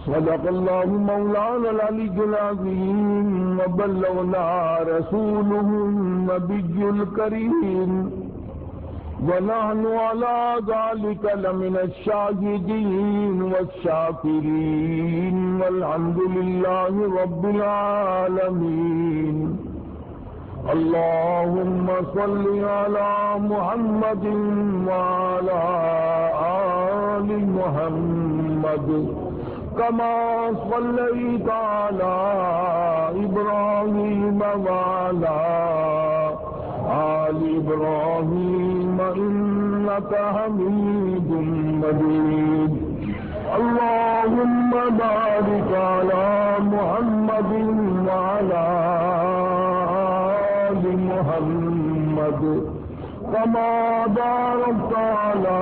صدق الله مولانا العلي العظيم وبلغنا رسوله النبي الكريم ونحن على ذلك لمن الشاهدين والشاكرين والحمد لله رب العالمين. اللهم صل على محمد وعلى آل محمد كما صليت على إبراهيم وعلى آل إبراهيم إنك حميد مجيد. اللهم بارك على محمد وعلى آل محمد كما باركت على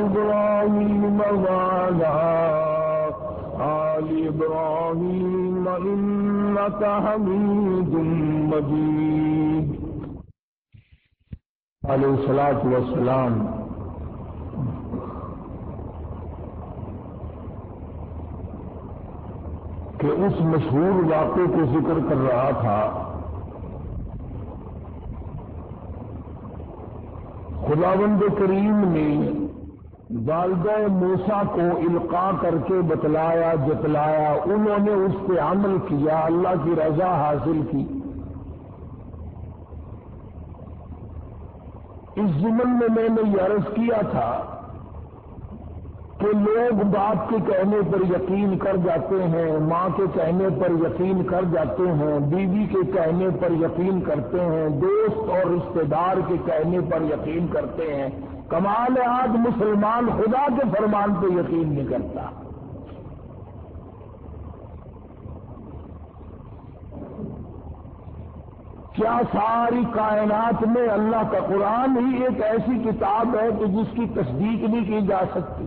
إبراهيم وعلى آل إبراهيم إنك حميد مجيد. علیہ الصلوۃ والسلام کہ اس مشہور واقعے کو ذکر کر رہا تھا. خداوند کریم نے والدہ موسیٰ کو القاء کر کے بتلایا جتلایا، انہوں نے اس پہ عمل کیا، اللہ کی رضا حاصل کی. اس ضمن میں نے یہ عرض کیا تھا کہ لوگ باپ کے کہنے پر یقین کر جاتے ہیں، ماں کے کہنے پر یقین کر جاتے ہیں، بیوی کے کہنے پر یقین کرتے ہیں، دوست اور رشتہ دار کے کہنے پر یقین کرتے ہیں. کمال ہے آج مسلمان خدا کے فرمان پہ یقین نہیں کرتا. کیا ساری کائنات میں اللہ کا قرآن ہی ایک ایسی کتاب ہے کہ جس کی تصدیق نہیں کی جا سکتی؟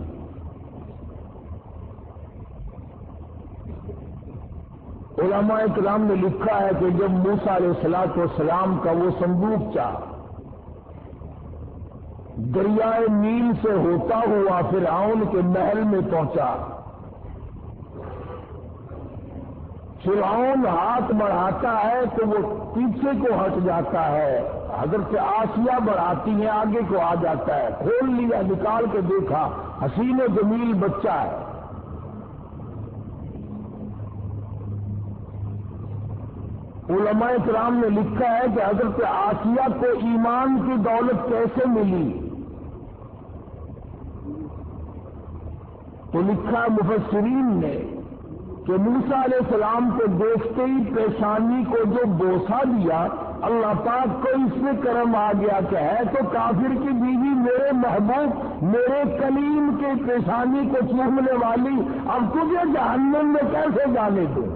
علماء کرام نے لکھا ہے کہ جب موسیٰ علیہ السلام کا وہ صندوق چاہ دریائے نیل سے ہوتا ہوا فرعون کے محل میں پہنچا، فرعون ہاتھ بڑھاتا ہے تو وہ پیچھے کو ہٹ جاتا ہے، حضرت آسیہ بڑھاتی ہیں آگے کو آ جاتا ہے. کھول لیا، نکال کے دیکھا، حسین و جمیل بچہ ہے. علماء کرام نے لکھا ہے کہ حضرت آسیہ کو ایمان کی دولت کیسے ملی؟ تو لکھا مفسرین نے کہ موسیٰ علیہ السلام کو دیکھتے ہی پیشانی کو جو بوسہ دیا، اللہ پاک کو اس سے کرم آ گیا کہ ہے تو کافر کی بیوی میرے محبوب میرے کلیم کے پیشانی کو چومنے والی، اب تجھے جہنم میں کیسے جانے دوں؟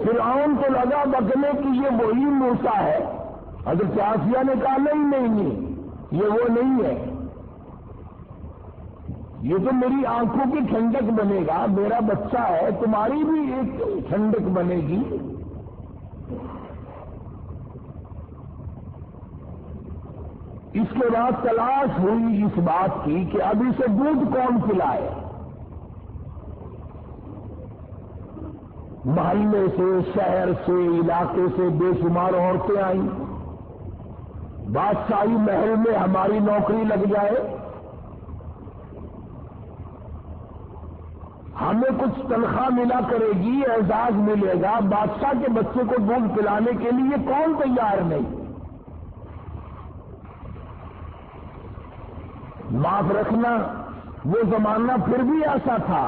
فرعون کو لگا بکنے کہ یہ وہی موسیٰ ہے. حضرت آسیہ نے کہا نہیں، یہ وہ نہیں ہے، یہ تو میری آنکھوں کی ٹھنڈک بنے گا، میرا بچہ ہے، تمہاری بھی ایک ٹھنڈک بنے گی. اس کے بعد تلاش ہوئی اس بات کی کہ اب اسے دودھ کون پلائے. محلے سے، شہر سے، علاقے سے بے شمار عورتیں آئیں. بادشاہی محل میں ہماری نوکری لگ جائے، ہمیں کچھ تنخواہ ملا کرے گی، اعزاز ملے گا، بادشاہ کے بچے کو دودھ پلانے کے لیے کون تیار نہیں؟ معاف رکھنا، وہ زمانہ پھر بھی ایسا تھا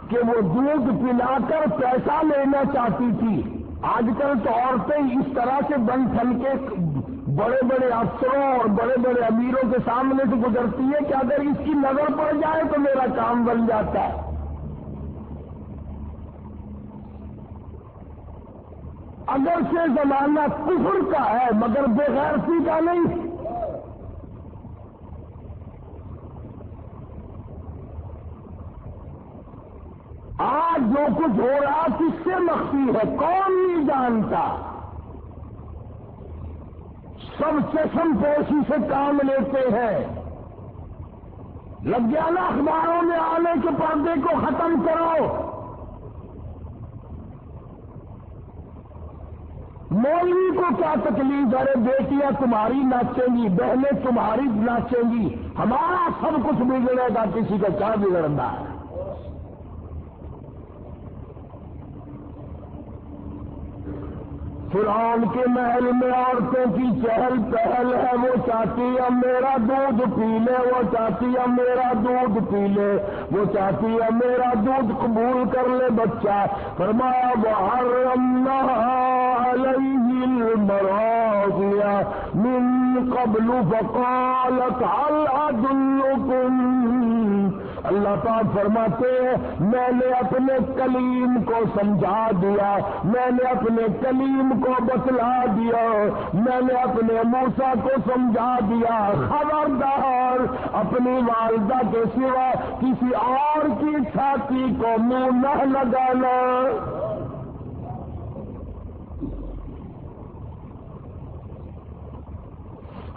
کہ وہ دودھ پلا کر پیسہ لینا چاہتی تھی. آج کل تو عورتیں اس طرح سے بن ٹھن کے بڑے بڑے افسروں اور بڑے بڑے امیروں کے سامنے سے گزرتی ہے کہ اگر اس کی نظر پڑ جائے تو میرا کام بن جاتا ہے. اگر سے زمانہ کفر کا ہے مگر بے غیرتی کا نہیں. آج جو کچھ ہو رہا کس سے مخفی ہے کون نہیں جانتا. سب چشم پوشی سے کام لیتے ہیں. لگ گیا نا اخباروں میں آنے کے پردے کو ختم کرو. مولوی کو کیا تکلیف ہے؟ بیٹیاں تمہاری ناچیں گی، بہنیں تمہاری ناچیں گی، ہمارا سب کچھ بگڑے گا، کسی کا کیا بگڑنا ہے؟ فرعون کے محل میں عورتوں کی چہل پہل ہے. وہ چاہتی ہے میرا دودھ پی لے، وہ چاہتی ہے میرا دودھ پی لے، وہ چاہتی ہے میرا دودھ قبول کر لے بچہ. فرمایا وحرمنا علیہ المراضع من قبل فقالت هل ادلکم. اللہ تعالیٰ فرماتے ہیں میں نے اپنے کلیم کو سمجھا دیا، میں نے اپنے کلیم کو بتلا دیا، میں نے اپنے موسیٰ کو سمجھا دیا، خبردار اپنی والدہ کے سوا کسی اور کی چھاتی کو منہ نہ لگانا.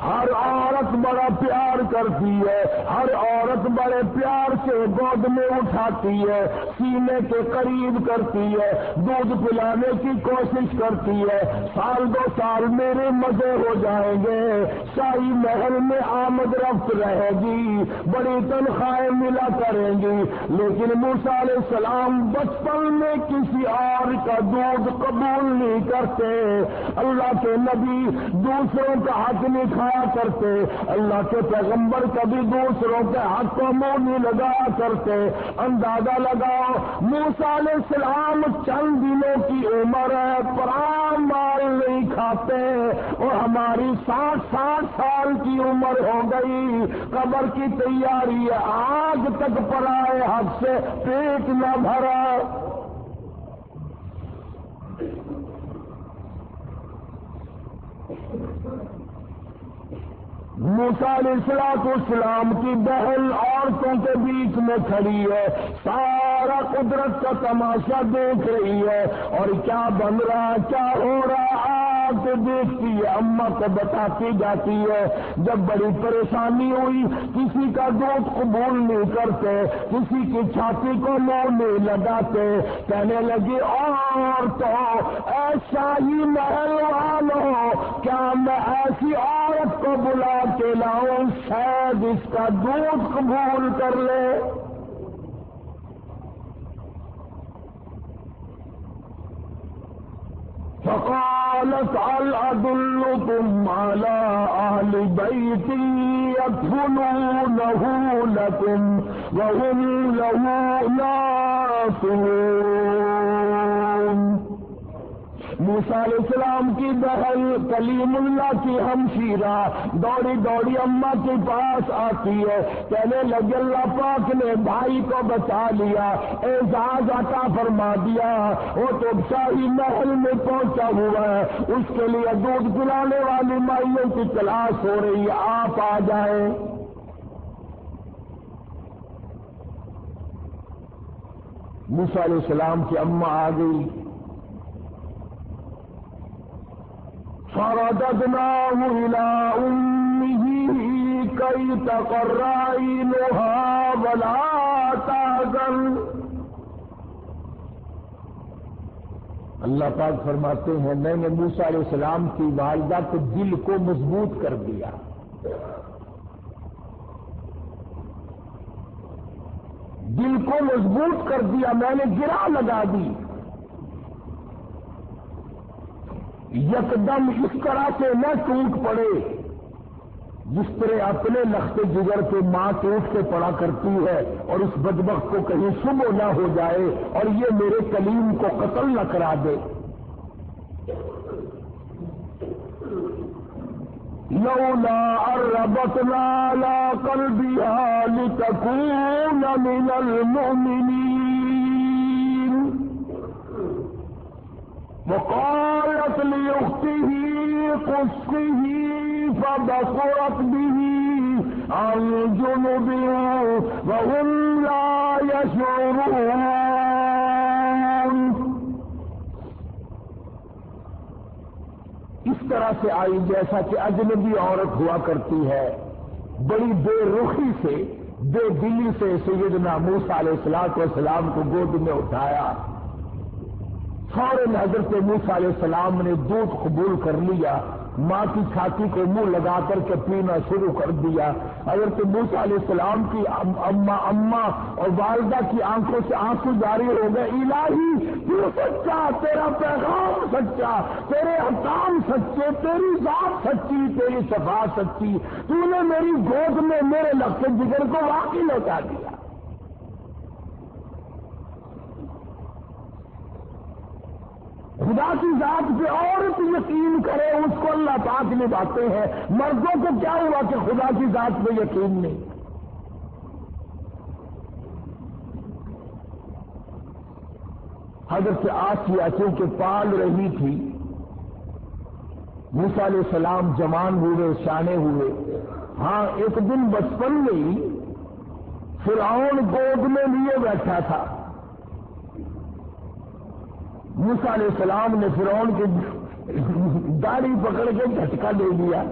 ہر عورت بڑا پیار کرتی ہے، ہر عورت بڑے پیار سے گود میں اٹھاتی ہے، سینے کے قریب کرتی ہے، دودھ پلانے کی کوشش کرتی ہے. سال 2 سال میرے مزے ہو جائیں گے، شاہی محل میں آمد رفت رہے گی، بڑی تنخواہیں ملا کریں گی. لیکن موسیٰ علیہ السلام بچپن میں کسی اور کا دودھ قبول نہیں کرتے. اللہ کے نبی دوسروں کا حق نہیں کھایا کرتے، اللہ کے پیغمبر کبھی دوسروں کے حق کو منہ نہیں لگایا کرتے. اندازہ لگاؤ موسیٰ علیہ السلام چند دنوں کی عمر ہے، پرام مال نہیں کھاتے، اور ہماری 60 سال کی عمر ہو گئی، قبر کی تیاری ہے، آج تک پرائے حق سے پیٹ نہ بھرا. موسیٰ علیہ السلام کی بہن عورتوں کے بیچ میں کھڑی ہے، سارا قدرت کا تماشا دیکھ رہی ہے، اور کیا بن رہا کیا ہو رہا کے دیکھتی ہے، اماں کو بتاتی جاتی ہے. جب بڑی پریشانی ہوئی، کسی کا دودھ قبول نہیں کرتے، کسی کی چھاتی کو منہ نہیں لگاتے، کہنے لگی اور تو ایسا ہی محل والوں، کیا میں ایسی عورت کو بلا کے لاؤں شاید اس کا دودھ قبول کر لے. فقالت هل أدلكم على أهل بيت يكفلونه لكم وهم له ناصحون. موسیٰ علیہ السلام کی بہن کلیم اللہ کی ہمشیرہ دوڑی دوڑی اماں کے پاس آتی ہے، کہنے لگے اللہ پاک نے بھائی کو بچا لیا، اعزاز عطا فرما دیا، وہ تو شاہی محل میں پہنچا ہوا ہے، اس کے لیے دودھ پلانے والی مائیوں کی تلاش ہو رہی ہے، آپ آ جائیں. موسیٰ علیہ السلام کی اماں آ گئی. فرددناه إلى أمه كي تقر عينها ولا تحزن. اللہ پاک فرماتے ہیں میں نے موسیٰ علیہ السلام کی والدہ کے دل کو مضبوط کر دیا. دل کو مضبوط کر دیا، میں نے گرا لگا دی. یکدم اس طرح سے نہ ٹوٹ پڑے جس طرح اپنے لخت جگر پہ ماں ٹوٹ کے پڑا کرتی ہے، اور اس بدبخت کو کہیں صبح نہ ہو جائے اور یہ میرے کلیم کو قتل نہ کرا دے. لولا ربطنا على قلبها لتكون من المؤمنين. وقالت لأخته قصه فبصرت به عن جنب وهم لا يشعرون. اس طرح سے آئی جیسا کہ اجنبی عورت ہوا کرتی ہے، بڑی بے رخی سے، بے دلی سے سیدنا موسیٰ علیہ السلام کو گود میں اٹھایا۔ فوراً حضرت موسیٰ علیہ السلام نے دودھ قبول کر لیا، ماں کی چھاتی کو منہ لگا کر کے پینا شروع کر دیا۔ حضرت موسیٰ علیہ السلام کی اماں اور والدہ کی آنکھوں سے آنسو جاری ہو گئے، الہی تو سچا، تیرا پیغام سچا، تیرے احکام سچے، تیری ذات سچی، تیری صفات سچی، تو نے میری گود میں میرے لفظ جگر کو واقعی لوٹا دیا۔ خدا کی ذات پہ عورت یقین کرے اس کو اللہ پاک نبھاتے ہیں، مردوں کو کیا ہوا کہ خدا کی ذات پہ یقین نہیں۔ حضرت آسیہ چونکہ پال رہی تھی، موسیٰ علیہ السلام جوان ہوئے، شانے ہوئے، ہاں ایک دن بچپن میں ہی فرعون گود میں لیے بیٹھا تھا۔ موسیٰ علیہ السلام نے فرعون کی داڑھی پکڑ کے جھٹکا دے دیا۔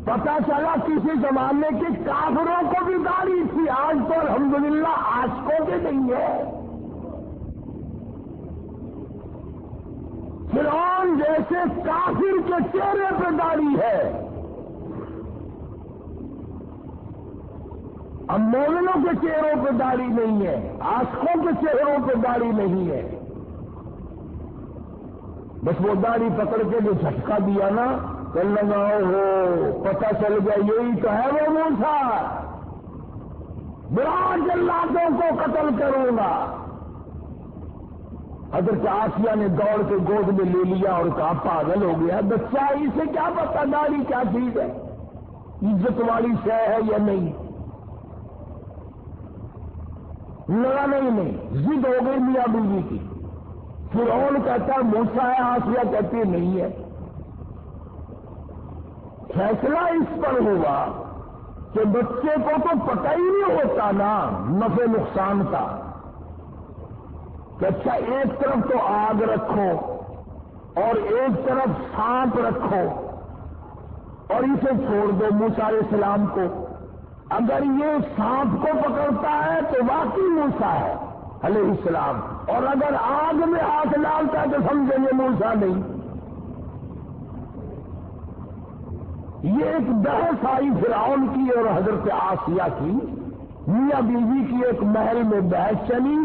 پتا چلا کسی زمانے کے کافروں کو بھی داڑھی تھی، آج تو الحمدللہ عاشقوں کے نہیں ہے۔ فرعون جیسے کافر کے چہرے پہ داڑھی ہے، اب مومنوں کے چہروں پہ داڑھی نہیں ہے، عاشقوں کے چہروں پہ داڑھی نہیں ہے۔ بس وہ داڑھی پکڑ کے جو جھٹکا دیا نا، کل لگاؤ ہو پتہ چل گیا یہی تو ہے وہ موسیٰ، بڑا جلادوں کو قتل کروں گا۔ حضرت آسیہ نے دوڑ کے گود میں لے لیا اور کہا پاگل ہو گیا بچہ، اسے کیا پتا داڑھی کیا چیز ہے، عزت والی شے ہے یا نہیں۔ لگا نہیں، ضد ہو گئی میاں بیوی کی۔ فرعون کہتا ہے موسیٰ ہے، آسیہ کہتی نہیں ہے۔ فیصلہ اس پر ہوا کہ بچے کو تو پتہ ہی نہیں ہوتا نا نفع نقصان کا، کہ اچھا ایک طرف تو آگ رکھو اور ایک طرف سانپ رکھو اور اسے چھوڑ دو موسیٰ علیہ السلام کو۔ اگر یہ سانپ کو پکڑتا ہے تو واقعی موسیٰ ہے علیہ السلام، اور اگر آگ میں ہاتھ ڈالتا ہے تو سمجھیں گے موسیٰ نہیں۔ یہ ایک بحث آئی فرعون کی اور حضرت آسیہ کی، میاں بیوی کی ایک محل میں بحث چلی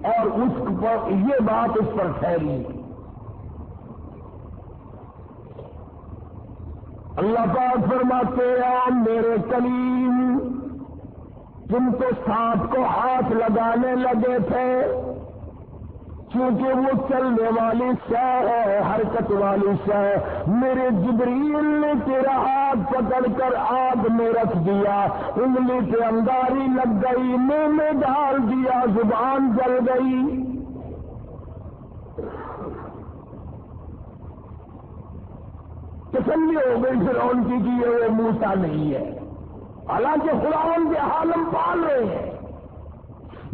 اور اس پر یہ بات اس پر ٹھہری۔ اللہ پاک فرماتے ہیں میرے کلیم تم تو سانپ کو ہاتھ لگانے لگے تھے، چونکہ وہ چلنے والی شے ہے، حرکت والی شے، میرے جبریل نے تیرا ہاتھ پکڑ کر آگ میں رکھ دیا، انگلی پہ انگاری لگ گئی، منہ میں ڈال دیا، زبان جل گئی۔ تسلی ہو گئی فرعون کی کہ یہ وہ موسیٰ نہیں ہے، حالانکہ فرعون کے عالم پال رہے ہیں،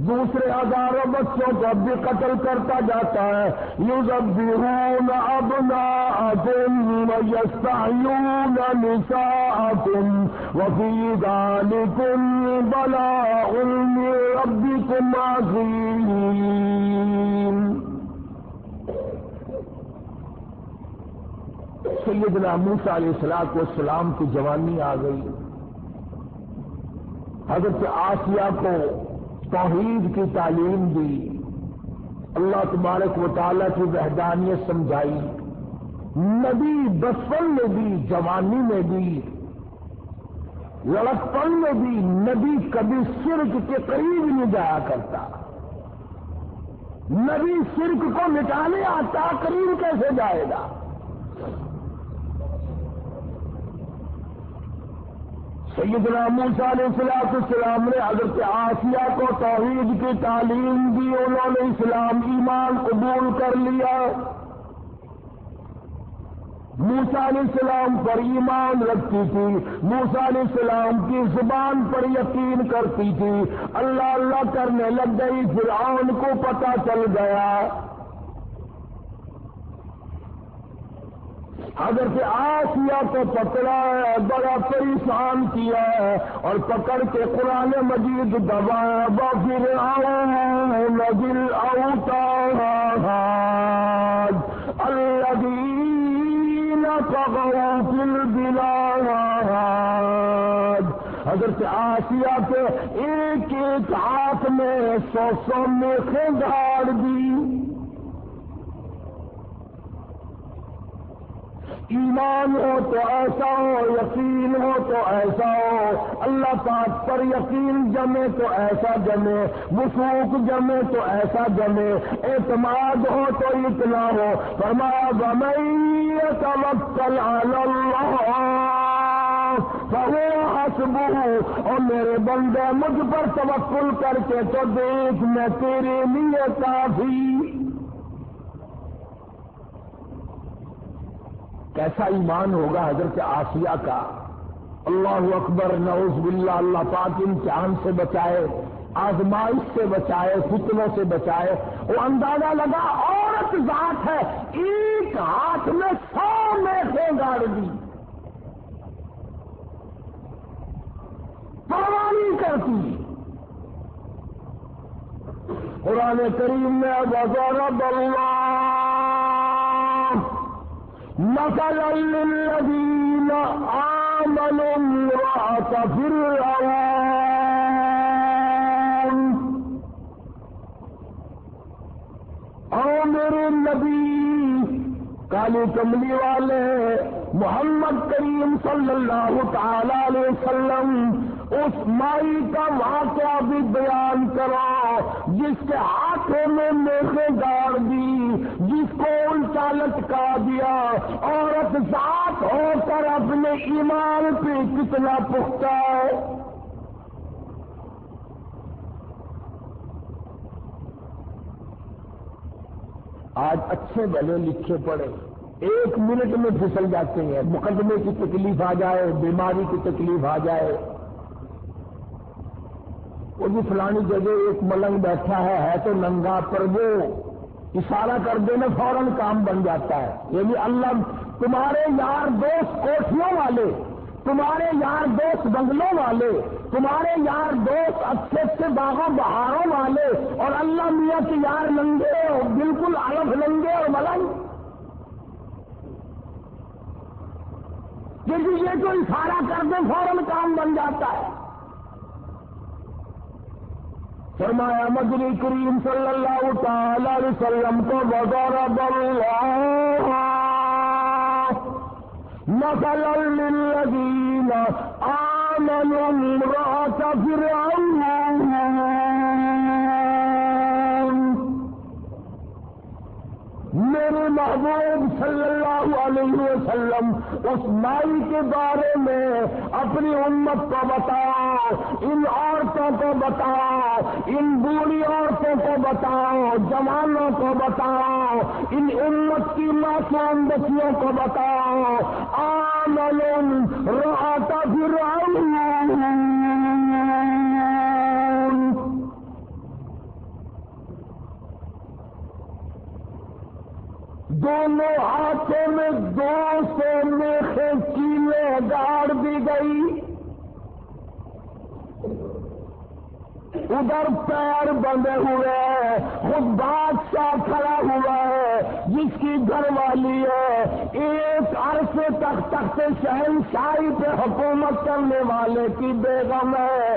دوسرے ہزاروں بچوں کو اب بھی قتل کرتا جاتا ہے۔ یذبحون ابناءکم ویستحیون نساءکم وفی ذلکم بلاء من ربکم عظیم۔ سیدنا موسیٰ علیہ السلام کی جوانی آ گئی، حضرت آسیہ کو توحید کی تعلیم دی، اللہ تبارک و تعالیٰ کی وحدانیت سمجھائی، نبی بچپن میں بھی، جوانی میں بھی، لڑکپن میں بھی نبی کبھی شرک کے قریب نہیں جایا کرتا۔ نبی شرک کو مٹانے آتا، قریب کیسے جائے گا؟ سیدنا موسیٰ علیہ السلام نے حضرت آسیہ کو توحید کی تعلیم دی، انہوں نے اسلام ایمان قبول کر لیا، موسیٰ علیہ السلام پر ایمان رکھتی تھی، موسیٰ علیہ السلام کی زبان پر یقین کرتی تھی، اللہ اللہ کرنے لگ گئی، فرعون کو پتہ چل گیا۔ حضرت آسیہ کو پکڑا ہے، بڑا پریشان کیا ہے اور پکڑ کے قرآن مجید دبایا، وَفِرْعَوْنَ ذِي الْأَوْتَادِ الَّذِينَ طَغَوْا فِي الْبِلَادِ۔ حضرت آسیہ کے ایک ایک ہاتھ میں 100 میخیں گاڑ دی۔ ایمان ہو تو ایسا ہو، یقین ہو تو ایسا ہو، اللہ پاک پر یقین جمے تو ایسا جمے، وثوق جمے تو ایسا جمے، اعتماد ہو تو اتنا ہو۔ فرمایا وَمَن يَتَوَکَّلْ عَلَى اللَّهِ فَهُوَ حَسْبُهُ، اور میرے بندے مجھ پر توکل کر کے تو دیکھ میں تیرے لیے کافی۔ کیسا ایمان ہوگا حضرت آسیہ کا، اللہ اکبر، نعوذ باللہ، اللہ پاک امتحان سے بچائے، آزمائش سے بچائے، فتنوں سے بچائے۔ وہ اندازہ لگا عورت ذات ہے، ایک ہاتھ میں 100 میخیں گاڑ دی، پرواہ نہیں کرتی۔ قرآن کریم میں وَضَرَبَ اللَّهُ مَثَلًا لِّلَّذِينَ آمَنُوا امْرَأَتَ فِرْعَوْنَ، اور میرے نبی کالی کملی والے محمد کریم صلی اللہ تعالی علیہ وسلم اس مائی کا واقعہ بھی بیان کرو جس کے ہاتھوں میں میخیں گاڑ دی، جس کو الٹا لٹکا دیا، عورت ذات ہو کر اپنے ایمان پہ کتنا پختہ ہے۔ آج اچھے بھلے لکھے پڑے 1 منٹ میں پھسل جاتے ہیں، مقدمے کی تکلیف آ جائے، بیماری کی تکلیف آ جائے، وہ بھی فلانی جگہ ایک ملنگ بیٹھا ہے تو ننگا، پر وہ اشارہ کر دینا فوراً کام بن جاتا ہے۔ یعنی اللہ تمہارے یار دوست کوٹھیوں والے، تمہارے یار دوست بنگلوں والے، تمہارے یار دوست اچھے اچھے باغوں بہاروں والے، اور اللہ میاں کے یار ننگے، بالکل الگ ننگے اور ملنگ۔ کیونکہ یہ جو اشارہ کر دے فوراً کام بن جاتا ہے۔ فرمایا مدنی کریم صلی اللہ تعالی علیہ وسلم کو وَضَرَبَ اللَّهُ مَثَلًا لِّلَّذِينَ آمَنُوا امْرَأَتَ فِرْعَوْنَ، میرے محبوب صلی اللہ علیہ وسلم اس مائی کے بارے میں اپنی امت کو بتاؤ، ان عورتوں کو بتاؤ، ان بوڑھی عورتوں کو بتاؤ، جوانوں کو بتاؤ، ان امت کی معصوم بچیوں کو بتاؤ، آمنوا امرأۃ فرعون، دونوں ہاتھوں میں 200 میخیں کیلے گاڑ دی گئی، ادھر پیر بندھے ہوئے، خود بادشاہ کھڑا ہوا ہے جس کی گھر والی ہے، ایک عرصے تک تخت شہنشاہی پہ حکومت کرنے والے کی بیگم ہے،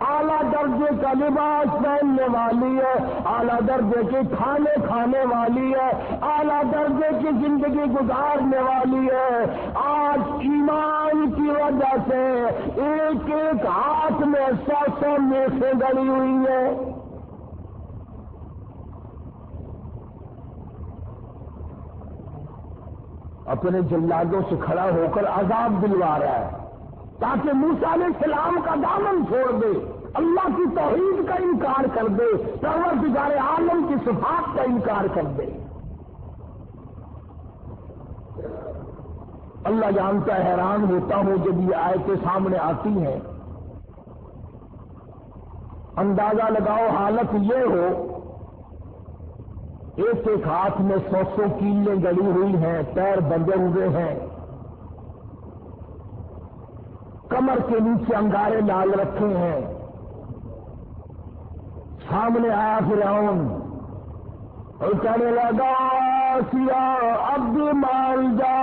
اعلیٰ درجے کا لباس پہننے والی ہے، اعلیٰ درجے کے کھانے کھانے والی ہے، اعلیٰ درجے کی زندگی گزارنے والی ہے۔ آج ایمان کی وجہ سے ایک ایک ہاتھ میں 100 میخیں گڑی ہوئی ہے۔ اپنے جلادوں سے کھڑا ہو کر عذاب دلوا رہا ہے تاکہ موسیٰ علیہ السلام کا دامن چھوڑ دے، اللہ کی توحید کا انکار کر دے، پروردگار عالم کی صفات کا انکار کر دے۔ اللہ جانتا ہے، حیران ہوتا ہوں جب یہ آیتیں سامنے آتی ہیں۔ اندازہ لگاؤ حالت یہ ہو، ایک ایک ہاتھ میں 100 کیلیں گڑی ہوئی ہیں، پیر بندھے ہوئے ہیں، کمر کے نیچے انگارے ڈال رکھے ہیں. سامنے آیا فرعون اور کہنے لگا آسیہ اب بھی مان جا.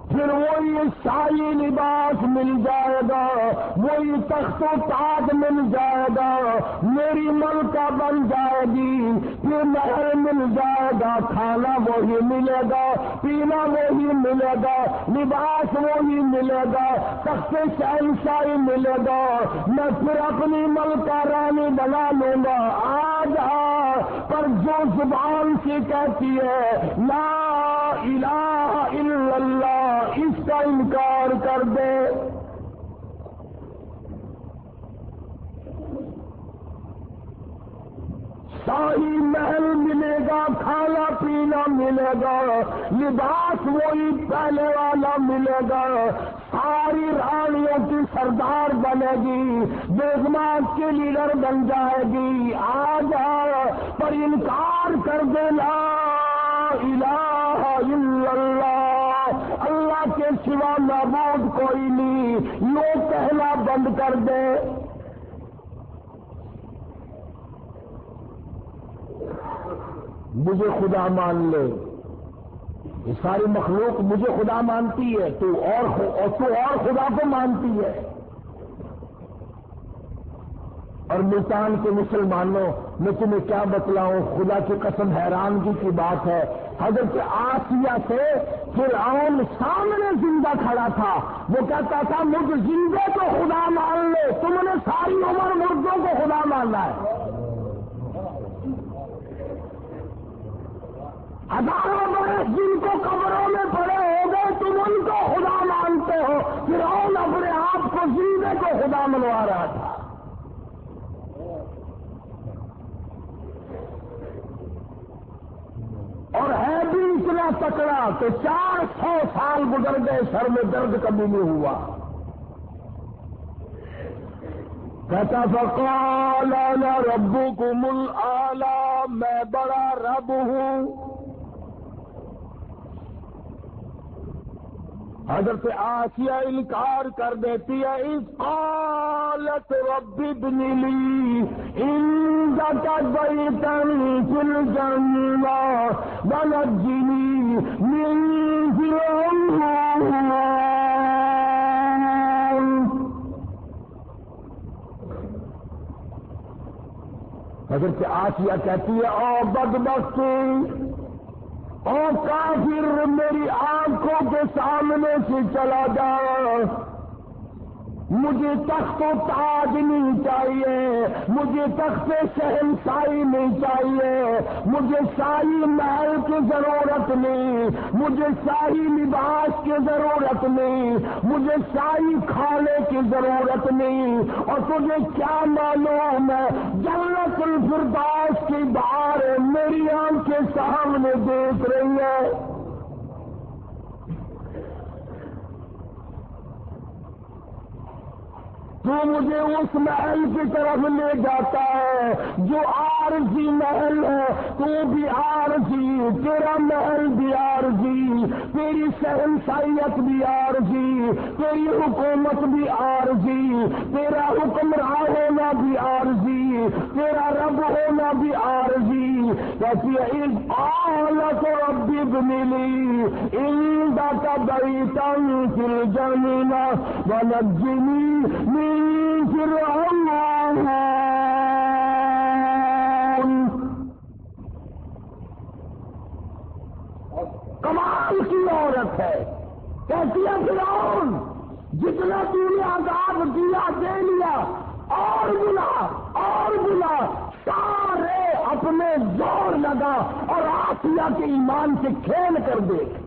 پھر وہی شاہی لباس مل جائے گا, وہی تخت و تاج مل جائے گا, میری ملکہ بن جائے گی, پھر محل مل جائے گا, کھانا وہی ملے گا, پینا وہی ملے گا, لباس وہی ملے گا, تخت شہنشاہی ملے گا, میں پھر اپنی ملکہ رانی بنا لوں گا. آج پر جو زبان سے کہتی ہے لا الہ الا اللہ, اس کا انکار کر دے, شاہی محل ملے گا, کھانا پینا ملے گا, لباس وہی پہلے والا ملے گا, ساری رانیوں کی سردار بنے گی, بیگمات کی لیڈر بن جائے گی. آج پر انکار کر دے لا الہ الا اللہ, اللہ کے سوا معبود کوئی نہیں, یوں کہنا بند کر دے. مجھے خدا مان لے, یہ ساری مخلوق مجھے خدا مانتی ہے, تو اور خدا کو مانتی ہے. اور ملتان کے مسلمانوں میں تمہیں کیا بتلاؤں, خدا کی قسم حیرانگی کی بات ہے, حضرت آسیہ سے فرعون سامنے زندہ کھڑا تھا, وہ کہتا تھا مجھ زندے کو خدا مان لے, تم نے ساری عمر مردوں کو خدا ماننا ہے. ہزاروں برس جن کو قبروں میں پڑے ہو گئے تم ان کو خدا مانتے ہو. فرعون اپنے آپ کو زندے کو خدا منوا رہا تھا. اور ہے بھی اتنا تکڑا کہ 400 سال گزر گئے, سر میں درد کبھی نہیں ہوا. کہتا فقال انا ربکم الاعلی, میں بڑا رب ہوں. حضرت آسیہ انکار کر دیتی ہے. اذ قالت رب ابن لی عندک بیتا فی الجنہ ونجنی من فرعون. حضرت آسیہ کہتی ہے او بدبختی, او کافر, میری آنکھوں کے سامنے سے چلا جا, مجھے تخت و تاج نہیں چاہیے, مجھے تخت شہنشاہی نہیں چاہیے, مجھے شاہی محل کی ضرورت نہیں, مجھے شاہی لباس کی ضرورت نہیں, مجھے شاہی کھانے کی ضرورت نہیں. اور تجھے کیا معلوم ہے جنت الفردوس کی بہاریں میری آنکھیں سامنے دیکھ رہی ہے. تو مجھے اس محل کی طرف لے جاتا ہے جو عارضی محل ہے, تو بھی عارضی, تیرا محل بھی عارضی, تیری شہنشاہیت بھی عارضی, تیری حکومت بھی عارضی, تیرا حکمراں ہونا بھی عارضی, تیرا رب ہونا بھی عارضی. کہتی ہے اذ قالت رب ابن لی عندک بیتا فی الجنہ ونجنی من فرعون. کمال کی عورت ہے, کہتی ہے فرعون جتنا تو نے عذاب دیا دے لیا, اور بلا, سارے اپنے زور لگا اور آسیہ کے ایمان سے کھیل کر دیکھ.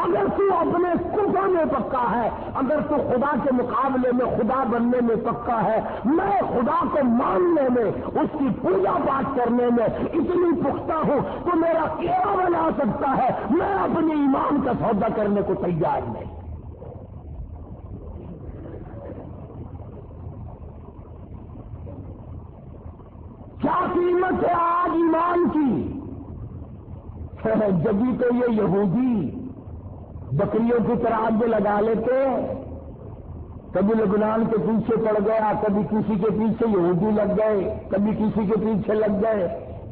اگر تو اپنے کفر میں پکا ہے, اگر تو خدا کے مقابلے میں خدا بننے میں پکا ہے, میں خدا کو ماننے میں, اس کی پوجا پاٹ کرنے میں اتنی پختہ ہوں تو میرا کیا بنا سکتا ہے, میں اپنے ایمان کا سودا کرنے کو تیار نہیں. کیا قیمت ہے آج ایمان کی, جبھی تو یہ یہودی بکریوں کی طرح آگے لگا لیتے، کبھی لبنان کے پیچھے پڑ گیا، کبھی کسی کے پیچھے یہودی لگ گئے، کبھی کسی کے پیچھے لگ گئے،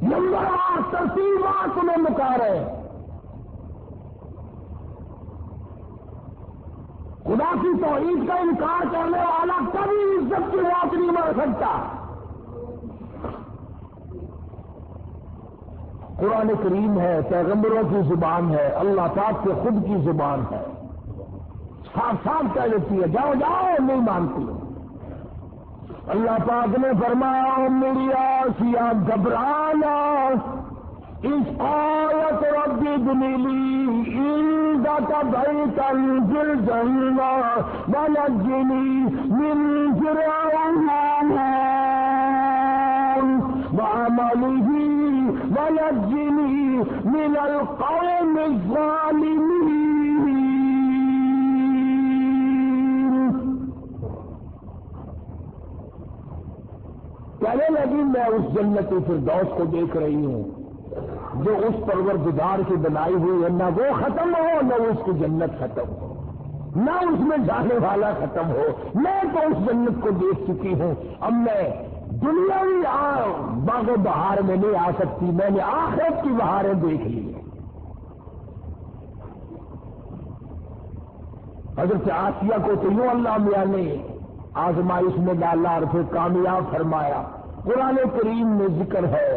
نمبر ترتیبات تمہیں مکا رہے۔ خدا کی توحید کا انکار کرنے والا کبھی عزت کی بات نہیں مر سکتا۔ قرآن کریم ہے، پیغمبروں کی زبان ہے، اللہ پاک کے خود کی زبان ہے، صاف صاف کہہ دیتی ہے جاؤ جاؤ، نہیں مانتی۔ اللہ پاک نے فرمایا میری آسیہ گھبرانا، اس آیت ربی دنیلی عندک بیتا فی الجنہ ونجنی من فرعون وعملہ ونجنی من القوم الظالمین۔ کہنے لگی میں اس جنت فردوس کو دیکھ رہی ہوں جو اس پروردگار کی بنائی ہوئی ہے، نہ وہ ختم ہو نہ اس کی جنت ختم ہو، نہ اس میں جانے والا ختم ہو۔ میں تو اس جنت کو دیکھ چکی ہوں، اب میں دنیاوی باغ و بہار میں نہیں آ سکتی، میں نے آخرت کی بہاریں دیکھ لی ہیں۔ حضرت آسیہ کو تو یوں اللہ میاں نے آزمائش میں ڈالا اور پھر کامیاب فرمایا۔ قرآن کریم میں ذکر ہے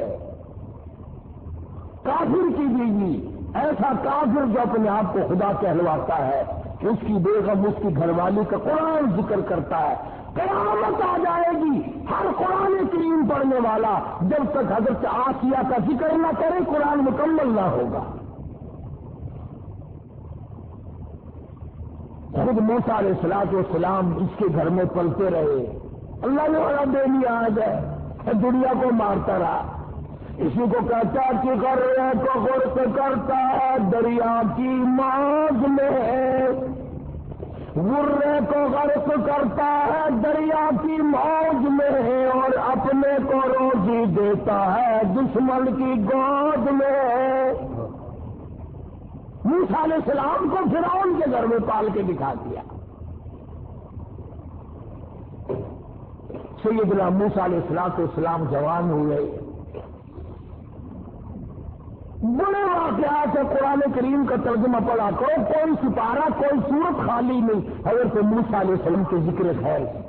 کافر کی بیوی، ایسا کافر جو اپنے آپ کو خدا کہلواتا ہے کہ اس کی بیگم اس کی گھر والی کا قرآن ذکر کرتا ہے، قیامت آ جائے گی ہر قرآن کریم پڑھنے والا جب تک حضرت آسیہ کا ذکر نہ کرے قرآن مکمل نہ ہوگا۔ خود موسیٰ علیہ السلام اس کے گھر میں پلتے رہے، اللہ نے بڑا بے نیاز ہے، دنیا کو مارتا رہا۔ اسی کو کہتا کہ غرے کو غرق کرتا ہے دریا کی موج میں، غرے کو غرق کرتا ہے دریا کی موج میں، اور اپنے کو روزی دیتا ہے دشمن کی گود میں۔ موسیٰ علیہ السلام کو فرعون کے گھر میں پال کے دکھا دیا۔ سیدنا موسیٰ علیہ السلام جوان ہوئے، بڑے واقعات ہے، قرآن کریم کا ترجمہ پڑھا کرو، کوئی سپارہ کوئی سورت خالی نہیں حضرت موسیٰ علیہ السلام کے ذکر خیر سے۔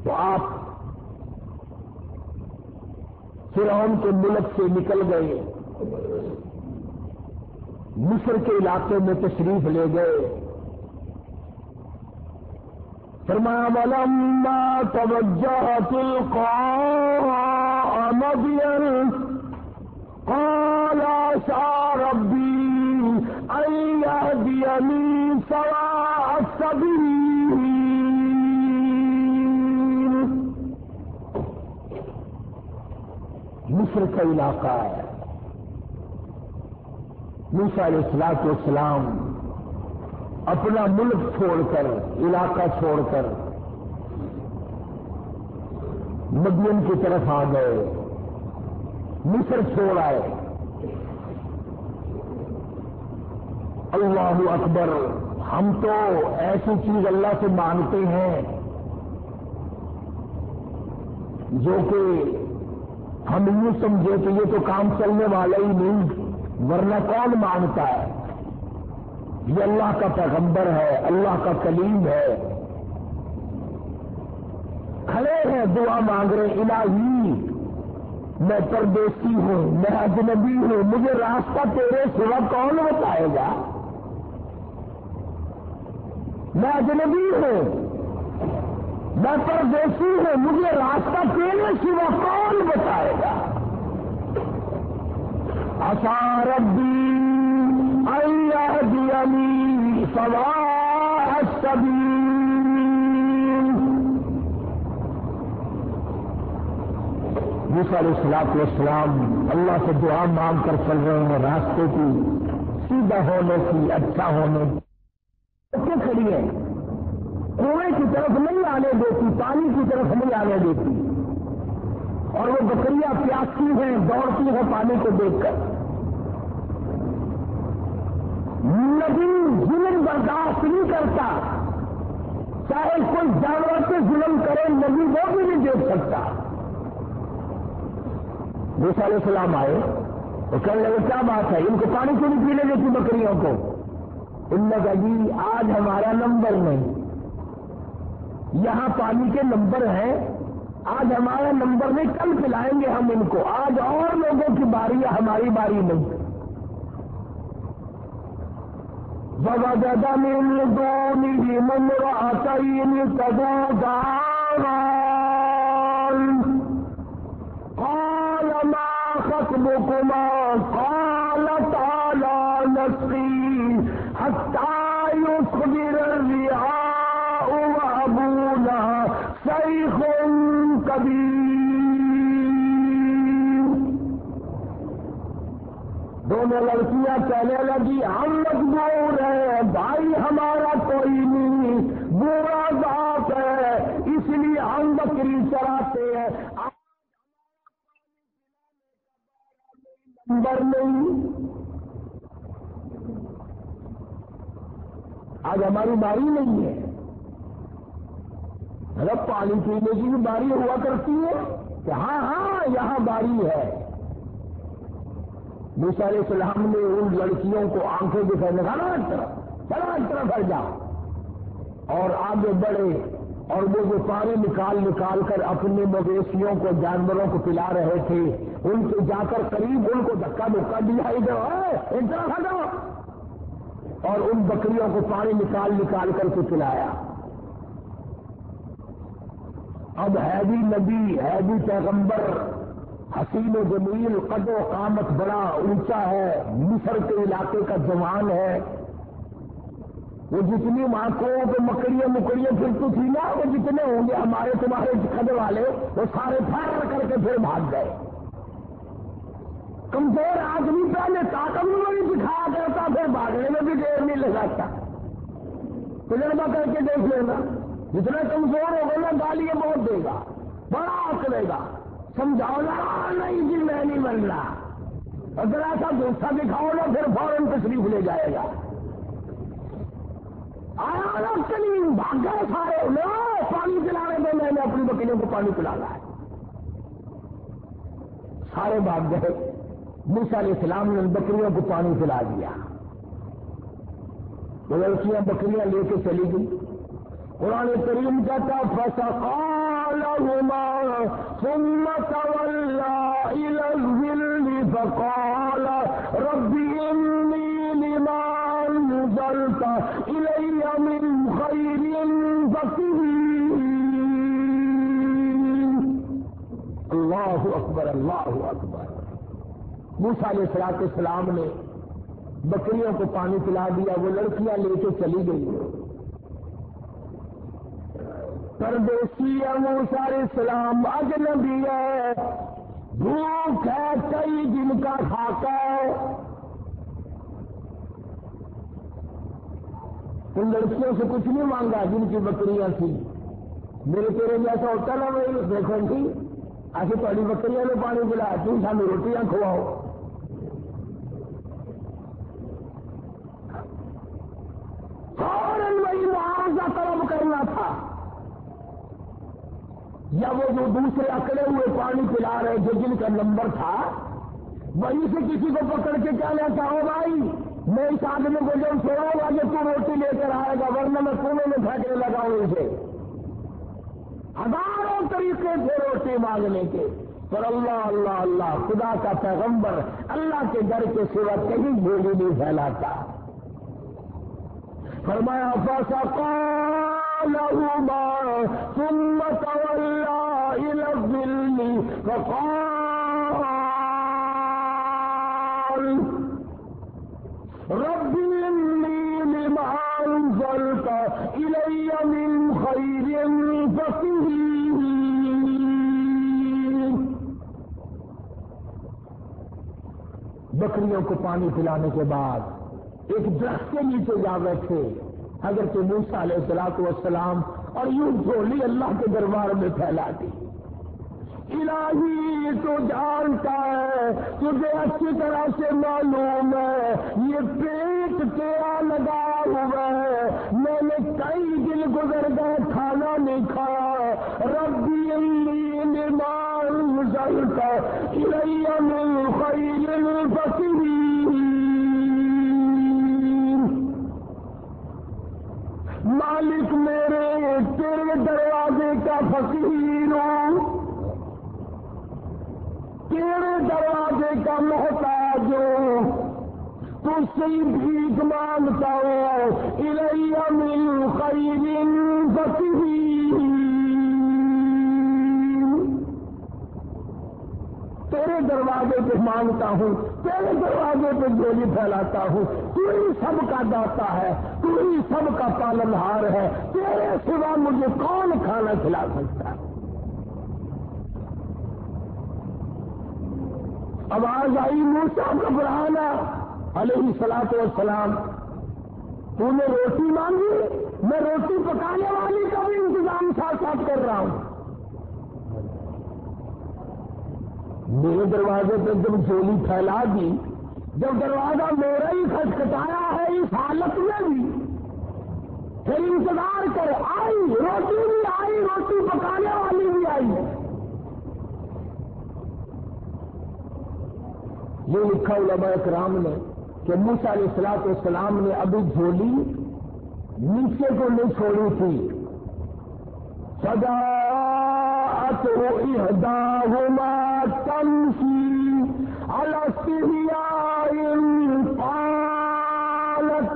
تو آپ فرعون کے ملک سے نکل گئے، مصر کے علاقے میں تشریف لے گئے۔ فرمایا وَلَمَّا تَوَجَّهَ تِلْقَاءَ مَدْيَنَ قال عسى ربي أن يهديني سواء السبيل۔ مصر کا علاقہ ہے، موسیٰ علیہ السلام اپنا ملک چھوڑ کر، علاقہ چھوڑ کر مدین کی طرف آ گئے، مصر چھوڑ آئے۔ اللہ اکبر، ہم تو ایسی چیز اللہ سے مانگتے ہیں جو کہ ہم یوں سمجھے کہ یہ تو کام چلنے والا ہی نہیں، ورنہ کون مانگتا ہے؟ یہ اللہ کا پیغمبر ہے، اللہ کا کلیم ہے، کھڑے ہیں دعا مانگ رہے، الہی میں پردیسی ہوں، میں اجنبی ہوں، مجھے راستہ تیرے سوا کون بتائے گا؟ میں اجنبی ہوں، میں پردیسی ہوں، مجھے راستہ تیرے سوا کون بتائے گا؟ عسى ربي أن يهديني سواء السبيل۔ موسیٰ علیہ السلام اللہ سے دعا مانگ کر چل رہے ہیں، راستے کی سیدھا ہونے کی، اچھا ہونے کی کھڑی ہے، کنویں کی طرف نہیں آنے دیتی، پانی کی طرف نہیں آنے دیتی، اور وہ بکریاں پیاسی ہیں، دوڑتی ہیں پانی کو دیکھ کر۔ برداشت نہیں کرتا، چاہے کوئی جانور سے ظلم کرے نبی وہ بھی نہیں دیکھ سکتا۔ موسیٰ علیہ السلام آئے تو کہنے لگے کیا بات ہے، ان کو پانی کیوں نہیں پینے دیتی بکریوں کو؟ ان نے کہا جی آج ہمارا نمبر نہیں، یہاں پانی کے نمبر ہیں، آج ہمارا نمبر نہیں، کل پلائیں گے ہم ان کو، آج اور لوگوں کی باری ہے، ہماری باری نہیں۔ وَوَجَدَ مِن دُونِهِمُ امْرَأَتَيْنِ تَذُودَانِ قَالَ مَا خَطْبُكُمَا قَالَتَا لَا نَسْقِي حَتَّى يُصْدِرَ الرِّعَاءُ وَأَبُونَا شَيْخٌ كَبِيرٌ۔ دونوں لڑکیاں کہنے لگی ہم مجبور ہیں، بھائی ہمارا کوئی نہیں، برا ذات ہے، اس لیے ہم بکری چراتے ہیں، نمبر نہیں، آج ہماری باری نہیں ہے۔ اگر پانی پینے کی بھی باری ہوا کرتی ہے کہ ہاں ہاں یہاں باری ہے۔ موسیٰ علیہ السلام نے ان لڑکیوں کو آنکھیں دکھانے لگا ایک طرف ہٹ جا، اور آگے بڑھے، اور وہ جو پانی نکال کر اپنے مویشیوں کو جانوروں کو پلا رہے تھے، ان کے جا کر قریب ان کو دھکا دیا، ادھر ایک طرف ہٹو، اور ان بکریوں کو پانی نکال کر کے پلایا۔ اب ہے بھی نبی، ہے بھی پیغمبر، حسین و جمیل، قد و قامت بڑا اونچا ہے، مصر کے علاقے کا جوان ہے، وہ جتنی ماکوں پہ مکڑیاں پھرتی تھی نا، وہ جتنے ہوں گے ہمارے تمہارے قد والے، وہ سارے پھاڑ کر کے پھر بھاگ گئے۔ کمزور آدمی پہلے طاقتور نہیں دکھایا کرتا، پھر بھاگنے میں بھی دیر نہیں لگاتا۔ تجربہ کر کے دیکھ لینا، جتنا کمزور ہوگا نا گالیاں بہت دے گا، بڑا ہنسے گا، سمجھاؤ نا نہیں جی میں نہیں بن رہا، اگر ایسا دوسرا دکھاؤ نا پھر فوراً تشریف لے جائے گا۔ آیا نا کلیم بھاگ گئے سارے، لو پانی پلانے دو، میں نے اپنی بکریوں کو پانی پلانا ہے، سارے بھاگ گئے۔ موسیٰ علیہ السلام نے بکریوں کو پانی پلا دیا، وہ لڑکیاں بکریاں لے کے چلی گئی۔ قرآن کریم کہتا فَسَقَىٰ لَهُمَا ثُمَّ تَوَلَّىٰ إِلَى الظِّلِّ فَقَالَ رَبِّ إِنِّي لِمَا أَنزَلْتَ إِلَيَّ مِنْ خَيْرٍ فَقِيرٌ۔ اللہ اکبر، اللہ اکبر۔ موسیٰ علیہ السلام نے بکریوں کو پانی پلا دیا، وہ لڑکیاں لے کے چلی گئی۔ پردیسی ہے موسیٰ علیہ السلام، اجنبی ہے، بھوک ہے، کئی دن کا خاکہ ہے۔ ان لڑکیوں سے کچھ نہیں مانگا جن کی بکریاں تھیں، میرے تیرے جیسا ہوتا نا، وہ دیکھو تھی ایسے تھوڑی بکریاں نے پانی پلایا، تم سانو روٹیاں کھواؤ۔ فوراً وہی معاوضہ طلب کرنا تھا، یا وہ جو دوسرے اکڑے ہوئے پانی پلا رہے جو جن کا نمبر تھا، وہیں سے کسی کو پکڑ کے کہنا چاہو بھائی میں اس آدمی کو جب چھوڑوں گا کہ تو روٹی لے کر آئے گا، ورنہ میں کنویں میں پھینکنے لگاؤں اسے۔ ہزاروں طریقے تھے روٹی مانگنے کے، پر اللہ اللہ اللہ، خدا کا پیغمبر اللہ کے ڈر کے سوا کہیں بولی نہیں پھیلاتا۔ فرمایا فَسَقَىٰ لَهُمَا ثُمَّ تَوَلَّىٰ إِلَى الظِّلِّ فَقَالَ رَبِّ إِنِّي لِمَا أَنزَلْتَ إِلَيَّ مِنْ خَيْرٍ فَقِيرٌ۔ بکریوں کو پانی پلانے کے بعد ایک درخت کے نیچے جا بیٹھے حضرت موسیٰ علیہ السلام، اور یوں جھولی اللہ کے دربار میں پھیلا دی۔ الہی تو جانتا ہے، تجھے اچھی طرح سے معلوم ہے، یہ پیٹ تیرا لگایا ہوا ہے، میں نے کئی دن گزر گئے کھانا نہیں کھایا، ربی انی لما انزلت الی من خیر فقیر، مالک میرے تیرے دروازے کا فقیر ہوں، تیرے دروازے کا محتاج ہوں، تجھ سے بھیک مانگتا ہوں، الی من خیر فقیر، تیرے دروازے پہ مانگتا ہوں، تیرے دروازے پہ جھولی پھیلاتا ہوں، تو ہی سب کا داتا ہے، تو ہی سب کا پالنہار ہے، تیرے سوا مجھے کون کھانا کھلا سکتا ہے؟ آواز آئی موسیٰ گھبرانا علیہ الصلوۃ والسلام، تو نے روٹی مانگی، میں روٹی پکانے والی کا بھی انتظام ساتھ ساتھ کر رہا ہوں، میرے دروازے پہ جب جھولی پھیلا دی، جب دروازہ میرا ہی کھٹکھٹایا ہے اس حالت میں بھی، پھر انتظار کر، آئی روٹی بھی آئی، روٹی پکانے والی بھی آئی۔ یہ لکھا علماء کرام نے کہ موسیٰ علیہ الصلوۃ والسلام نے ابھی جھولی نیچے کو نہیں چھوڑی تھی، فجاءت احداہما تمشی علی استحیاء قالت،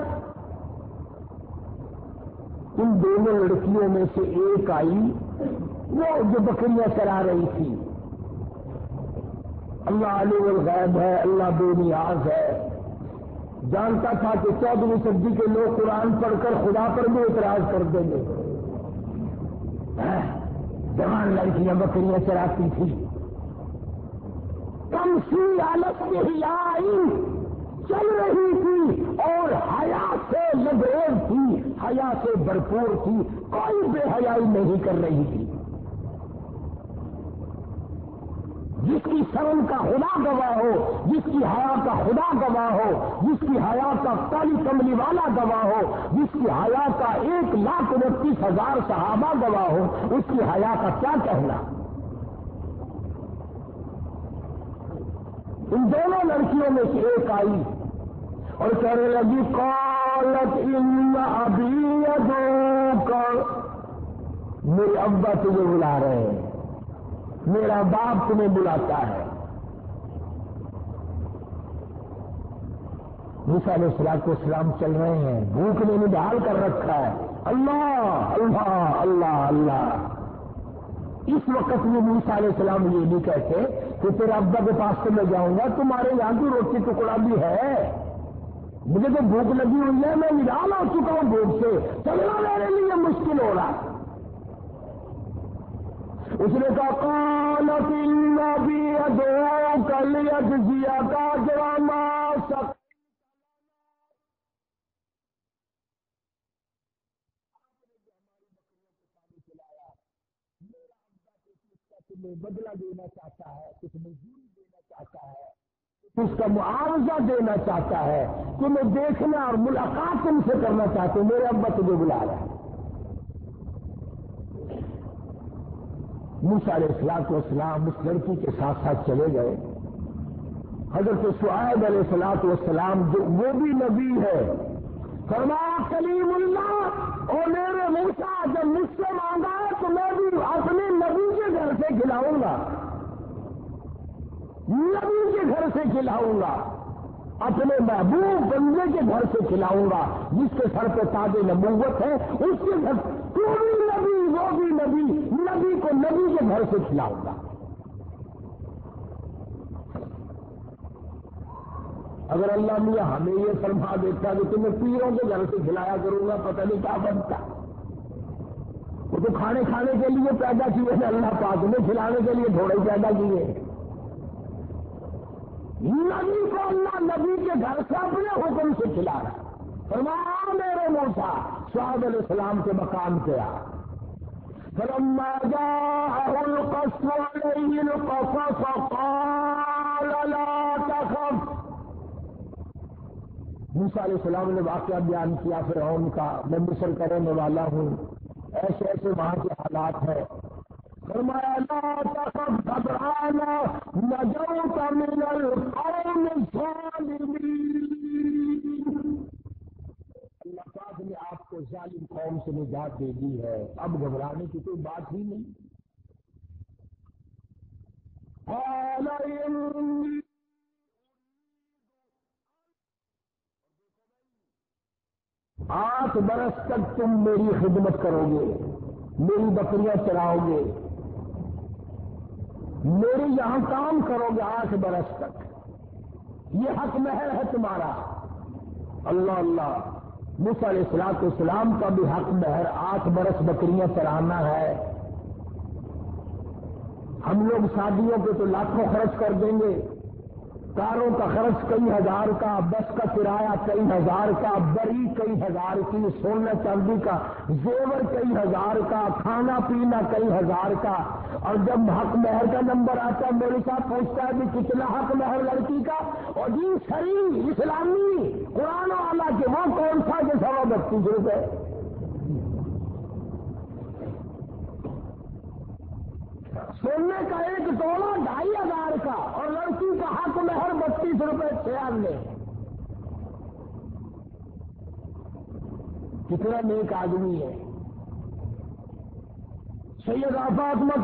ان دونوں لڑکیوں میں سے ایک آئی، وہ جو بکریاں چرا رہی تھی، اللہ عالم الغیب ہے، اللہ بے نیاز ہے، جانتا تھا کہ 14ویں صدی کے لوگ قرآن پڑھ کر خدا پر بھی اعتراض کر دیں گے، جوان لڑکیاں بکریاں چراتی تھی، تمشی علی استحیاء، چل رہی تھی اور حیا سے لبریز تھی، حیا سے بھرپور تھی، کوئی بے حیائی نہیں کر رہی تھی، جس کی شرم کا خدا گواہ ہو، جس کی حیا کا خدا گواہ ہو، جس کی حیا کا کالی کملی والا گواہ ہو، جس کی حیا کا 1,29,000 صحابہ گواہ ہو، اس کی حیا کا کیا کہنا؟ ان دونوں لڑکیوں میں سے ایک آئی اور کہنے لگی قالت ان ابی یدعوک، میرے ابا تجھے بلا رہے ہیں، میرا باپ تمہیں بلاتا ہے۔ موسیٰ علیہ الصلوۃ والسلام چل رہے ہیں، بھوک نے نڈال کر رکھا ہے، اللہ اللہ اللہ اللہ۔ اس وقت میں موسیٰ علیہ السلام یہ نہیں کہتے کہ تیرے ابا کے پاس تو میں جاؤں گا، تمہارے یہاں کی روٹی ٹکڑا بھی ہے، مجھے تو بھوک لگی ہوئی ہے، میں نڈال ہو چکا ہوں بھوک سے، چلنا میرے لیے مشکل ہو رہا۔ اس نے کہا قالت ان ابی یدعوک لیجزیک اجر ما سقیت، تمہیں بدلہ دینا چاہتا ہے، کچھ مزدوری دینا چاہتا ہے، اس کا معاوضہ دینا چاہتا ہے، تمہیں دیکھنا اور ملاقات تم سے کرنا چاہتے، میرے ابا تجھے بلا رہا ہے۔ موسیٰ علیہ الصلوۃ والسلام اس لڑکی کے ساتھ ساتھ چلے گئے۔ حضرت شعیب علیہ الصلوۃ والسلام جو وہ بھی نبی ہے، فرمایا کلیم اللہ، اور میرے موسیٰ جب مجھ سے مانگا ہے تو میں بھی اپنے نبی کے گھر سے کھلاؤں گا، نبی کے گھر سے کھلاؤں گا، اپنے محبوب بندے کے گھر سے کھلاؤں گا، جس کے سر پہ تاج نبوت ہے، اس کے گھر، تو بھی نبی وہ بھی نبی، نبی کو نبی کے گھر سے کھلاؤں گا۔ اگر اللہ میاں ہمیں یہ فرما دیتا کہ تمہیں پیروں کے گھر سے کھلایا کروں گا، پتہ نہیں کیا بنتا۔ وہ تو کھانے کے لیے پیدا کیے ہیں اللہ پاک نے، کھلانے کے لیے تھوڑے پیدا کیے۔ نبی کو اللہ نبی کے گھر سے اپنے حکم سے کھلا رہا۔ فرمایا میرے موسیٰ، شعیب علیہ السلام کے مقام پہ آ۔ فلما جاءه القص عليه القصص قال لا تخف، موسیٰ علیہ السلام نے واقعہ بیان کیا فرعون کا، میں مصر کا رہنے والا ہوں، ایسے ایسے وہاں کے حالات ہیں۔ فرمایا لا تخف گھبرانا نجوت من القوم الظالمین، اللہ پاک نے آپ کو ظالم قوم سے نجات دے دی ہے، اب گھبرانے کی کوئی بات ہی نہیں۔ قال انی 8 برس تک تم میری خدمت کرو گے، میری بکریاں چراؤ گے، میرے یہاں کام کرو گے 8 برس تک، یہ حق مہر ہے تمہارا۔ اللہ اللہ، موسیٰ علیہ السلام کا بھی حق مہر 8 برس بکریاں چرانا ہے۔ ہم لوگ شادیوں پہ تو لاکھوں خرچ کر دیں گے، کاروں کا خرچ کئی ہزار کا، بس کا کرایہ کئی ہزار کا، بری کئی ہزار کی، سونا چاندی کا زیور کئی ہزار کا، کھانا پینا کئی ہزار کا، اور جب حق مہر کا نمبر آتا ہے میرے ساتھ پوچھتا ہے کہ کتنا حق مہر لڑکی کا، اور جی شرعی اسلامی قرآن والا کہ وہ کون سا کہ 32 روپے۔ سونے کا 1 تولہ 2500 کا، اور لڑکی کا حق مہر 32 روپے 96۔ کتنا نیک آدمی ہے۔ سیدہ فاطمہ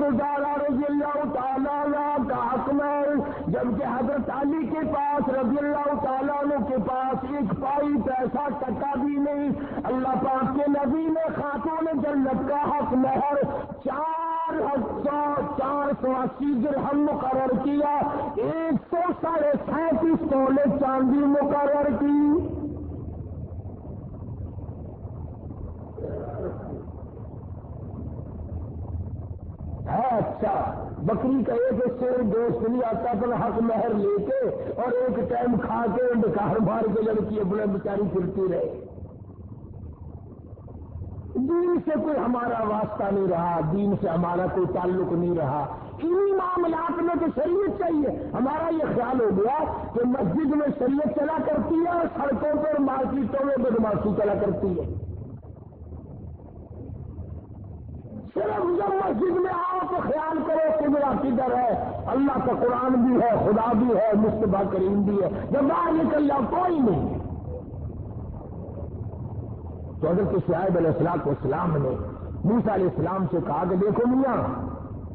رضی اللہ تعالیٰ عنہ کا حق مہر، جبکہ حضرت علی کے پاس رضی اللہ تعالیٰ عنہ کے پاس 1 پائی پیسہ ٹکا بھی نہیں، اللہ پاک کے نبی نے خاتون جنت کا حق مہر 480 درہم مقرر کیا، 137 تولے چاندی مقرر کی۔ ہے اچھا، بکری کا 1 سیر گوشت نہیں آتا پر حق مہر لے کے اور 1 ٹائم کھا کے ڈکار مار کے لڑکی اپنے بیچاری پھرتی رہے۔ دین سے کوئی ہمارا واسطہ نہیں رہا، دین سے ہمارا کوئی تعلق نہیں رہا، انہی معاملات میں تو شریعت چاہیے۔ ہمارا یہ خیال ہو گیا کہ مسجد میں شریعت چلا کرتی ہے اور سڑکوں پر مارکیٹوں میں بدماشی چلا کرتی ہے۔ صرف جب مسجد میں آؤ تو خیال کرو کہ میرا کدھر ہے، اللہ کا قرآن بھی ہے، خدا بھی ہے، مصطفیٰ کریم بھی ہے، جب باہر نکل جاؤ کوئی نہیں۔ تو حضرت شعیب علیہ السلام نے موسیٰ علیہ السلام سے کہا کہ دیکھو میاں،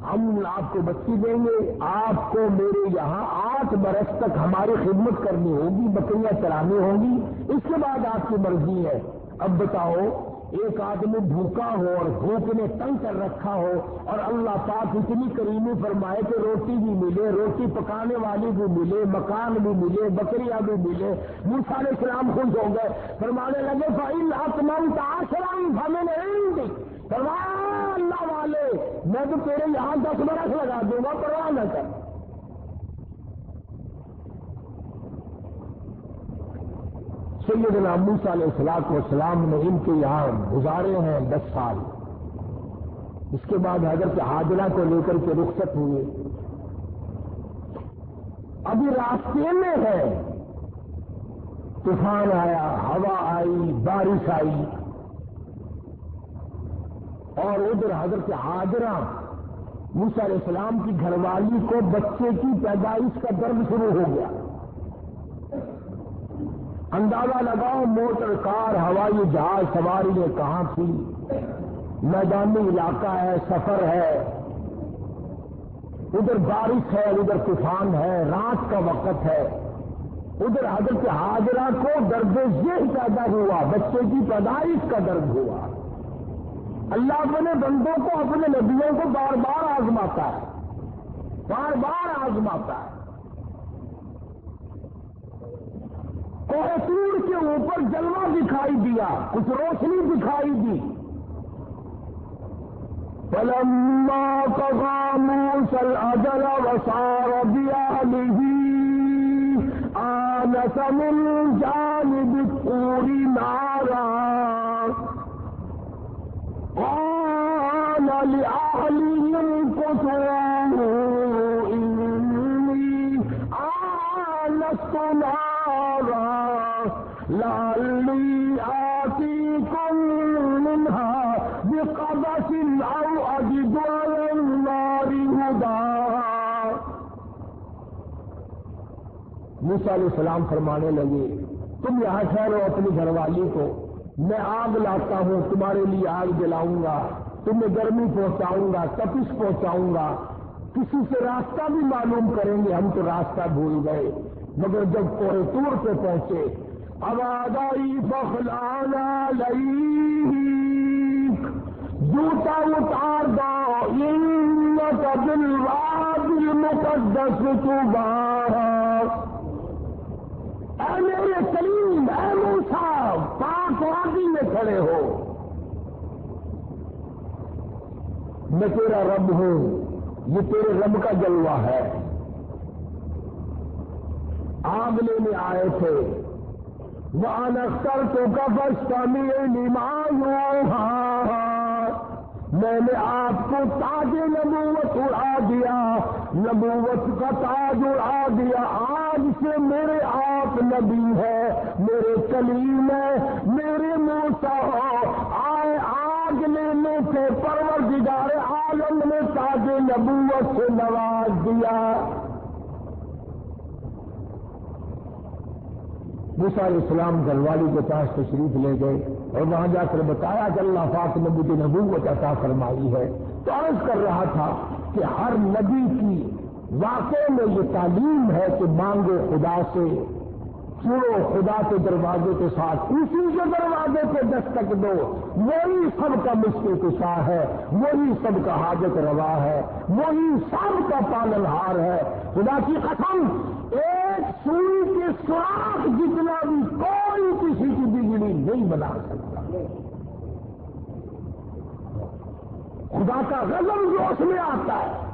ہم آپ کو بچی دیں گے، آپ کو میرے یہاں 8 برس تک ہماری خدمت کرنی ہوگی، بکریاں چرانی ہوں گی، اس کے بعد آپ کی مرضی ہے۔ اب بتاؤ، ایک آدمی بھوکا ہو اور بھوک نے تنگ کر رکھا ہو، اور اللہ پاک اتنی کریمی فرمائے کہ روٹی بھی ملے، روٹی پکانے والی بھی ملے، مکان بھی ملے، بکریاں بھی ملے۔ موسیٰ علیہ السلام خوش ہو گئے، فرمانے لگے فَإِنْ أَتْمَمْتَ عَشْرًا فَمِنْ عِنْدِكَ، فرمایا اللہ والے میں تو تیرے یہاں 10 برس لگا دوں گا، پرواہ نہ کر۔ سیدنا موسیٰ علیہ السلام نے ان کے یہاں گزارے ہیں 10 سال۔ اس کے بعد حضرت ہاجرہ کو لے کر کے رخصت ہوئے، ابھی راستے میں ہے، طوفان آیا، ہوا آئی، بارش آئی، اور ادھر حضرت ہاجرہ موسیٰ علیہ السلام کی گھر والی کو بچے کی پیدائش کا درد شروع ہو گیا۔ اندازہ لگاؤ موٹر کار ہوائی جہاز سواری نے کہاں تھی، میدانی علاقہ ہے، سفر ہے، ادھر بارش ہے، ادھر طوفان ہے، رات کا وقت ہے، ادھر حضرت ہاجرہ کو درد ذہن پیدا ہوا، بچے کی پیدائش کا درد ہوا۔ اللہ اپنے بندوں کو، اپنے نبیوں کو بار بار آزماتا ہے، بار بار آزماتا ہے۔ کوہ طور کے اوپر جلوہ دکھائی دیا، کچھ روشنی دکھائی دی۔ فَلَمَّا قَضَىٰ مُوسَى الْأَجَلَ وَسَارَ بِأَهْلِهِ آنَسَ مِن جَانِبِ الطُّورِ نَارًا قَالَ لِأَهْلِهِ امْكُثُوا إِنِّي آنَسْتُ نَارًا لعلی آتیکم منہا بقبس او اجد علی النار ہدی۔ موسیٰ علیہ السلام فرمانے لگے تم یہاں ٹھہرو اپنی گھر والی کو، میں آگ لاتا ہوں، تمہارے لیے آگ جلاؤں گا، تمہیں گرمی پہنچاؤں گا، تپش پہنچاؤں گا، کسی سے راستہ بھی معلوم کریں گے، ہم تو راستہ بھول گئے۔ مگر جب کوہ طور پہ پہنچے آواز آئی فخلعنا علیک، جوتا اتار دو، انک بالوادی المقدس طویٰ۔ اے میرے کلیم، اے موسیٰ، پاک وادی میں کھڑے ہو، میں تیرا رب ہوں، یہ تیرے رب کا جلوہ ہے۔ آگ لینے آئے تھے، وَأَنَا اخْتَرْتُكَ فَاسْتَمِعْ لِمَا يُوحَىٰ، میں نے آپ کو تاج نبوت اڑا دیا، نبوت کا تاج اڑا دیا، آج سے میرے آپ نبی ہے، میرے کلیم ہے، میرے موسیٰ ہو۔ آئے آگ لینے سے پروردگار عالم نے تاج نبوت سے نواز دیا۔ موسیٰ علیہ السلام گھر والی کے پاس تشریف لے گئے اور وہاں جا کر بتایا کہ اللہ پاک نے مجھے نبوت عطا فرمائی ہے۔ تو عرض کر رہا تھا کہ ہر نبی کی واقعے میں یہ تعلیم ہے کہ مانگو خدا سے، چھوڑو خدا کے دروازے کے ساتھ، اسی کے دروازے پہ دستک دو، وہی سب کا مشکل کشا ہے، وہی سب کا حاجت روا ہے، وہی سب کا پالنہار ہے۔ خدا کی قسم، ایک سوئی کے سوراخ جتنا بھی کوئی کسی کی بگڑی نہیں بنا سکتا۔ خدا کا غضب جو اس میں آتا ہے،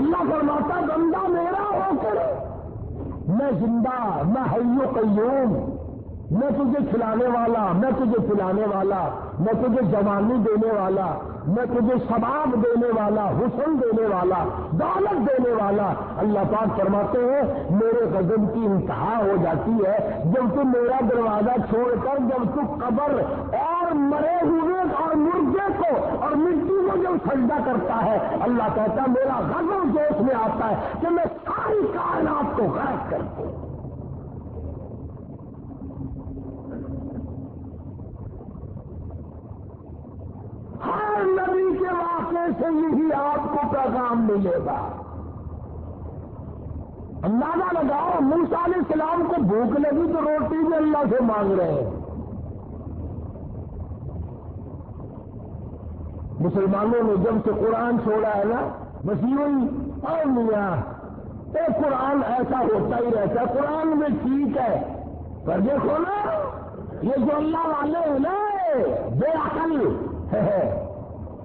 اللہ فرماتا بندہ میرا ہو کر میں زندہ، میں حی و قیوم، میں تجھے کھلانے والا، میں تجھے پلانے والا، میں تجھے جوانی دینے والا، میں تجھے شباب دینے والا، حسن دینے والا، دولت دینے والا۔ اللہ پاک فرماتے ہیں میرے غضب کی انتہا ہو جاتی ہے جب تو میرا دروازہ چھوڑ کر، جب تو قبر اور مرے ہوئے اور مردے کو اور مٹی کو جب سجدہ کرتا ہے، اللہ کہتا ہے میرا غضب جوش میں آتا ہے کہ میں ساری کائنات کو غرق کر دوں۔ ہر نبی کے واقعے سے یہی آپ کو پیغام ملے گا۔ اندازہ لگاؤ، موسیٰ علیہ السلام کو بھوک لگی تو روٹی بھی اللہ سے مانگ رہے ہیں۔ مسلمانوں نے جب سے قرآن چھوڑا ہے نا، بس یوں اور میاں تو قرآن ایسا ہوتا ہی رہتا ہے، قرآن میں ٹھیک ہے، پر دیکھو نا یہ جو اللہ والے ہیں نا بے عقل